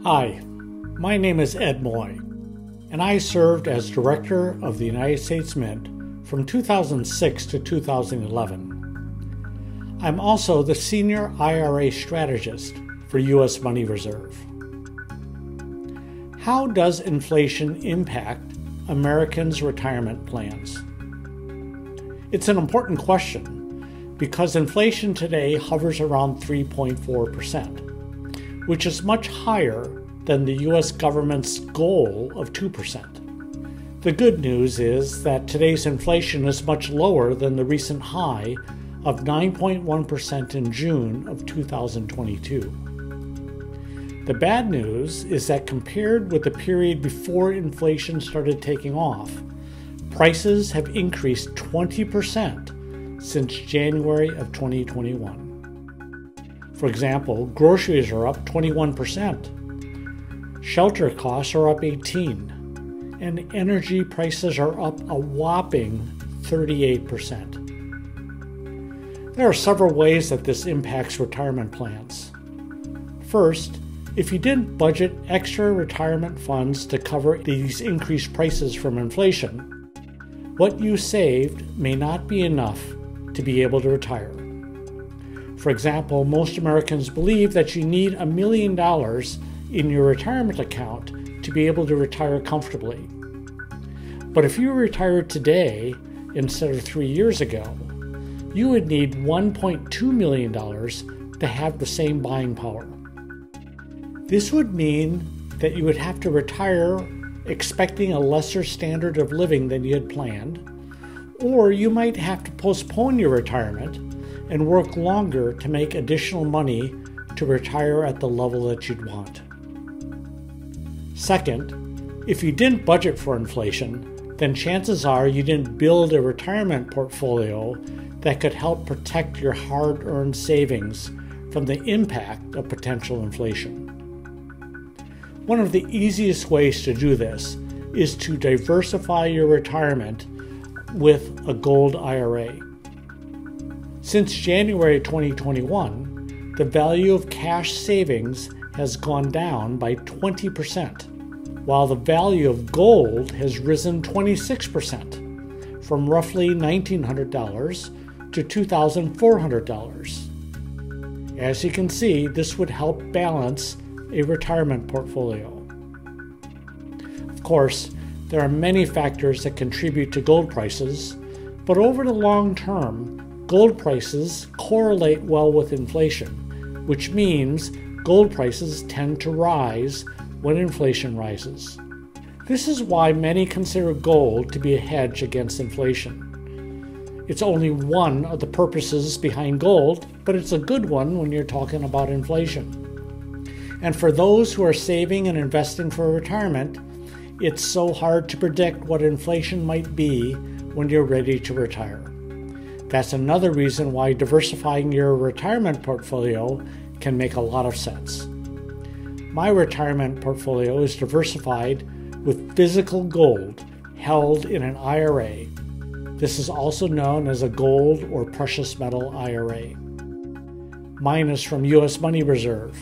Hi, my name is Ed Moy, and I served as Director of the United States Mint from 2006 to 2011. I'm also the Senior IRA Strategist for U.S. Money Reserve. How does inflation impact Americans' retirement plans? It's an important question because inflation today hovers around 3.4%. which is much higher than the U.S. government's goal of 2%. The good news is that today's inflation is much lower than the recent high of 9.1% in June of 2022. The bad news is that compared with the period before inflation started taking off, prices have increased 20% since January of 2021. For example, groceries are up 21%, shelter costs are up 18%, and energy prices are up a whopping 38%. There are several ways that this impacts retirement plans. First, if you didn't budget extra retirement funds to cover these increased prices from inflation, what you saved may not be enough to be able to retire. For example, most Americans believe that you need $1 million in your retirement account to be able to retire comfortably. But if you retired today instead of 3 years ago, you would need $1.2 million to have the same buying power. This would mean that you would have to retire expecting a lesser standard of living than you had planned, or you might have to postpone your retirement and work longer to make additional money to retire at the level that you'd want. Second, if you didn't budget for inflation, then chances are you didn't build a retirement portfolio that could help protect your hard-earned savings from the impact of potential inflation. One of the easiest ways to do this is to diversify your retirement with a gold IRA. Since January 2021, the value of cash savings has gone down by 20%, while the value of gold has risen 26%, from roughly $1,900 to $2,400. As you can see, this would help balance a retirement portfolio. Of course, there are many factors that contribute to gold prices, but over the long term, gold prices correlate well with inflation, which means gold prices tend to rise when inflation rises. This is why many consider gold to be a hedge against inflation. It's only one of the purposes behind gold, but it's a good one when you're talking about inflation. And for those who are saving and investing for retirement, it's so hard to predict what inflation might be when you're ready to retire. That's another reason why diversifying your retirement portfolio can make a lot of sense. My retirement portfolio is diversified with physical gold held in an IRA. This is also known as a gold or precious metal IRA. Mine is from U.S. Money Reserve,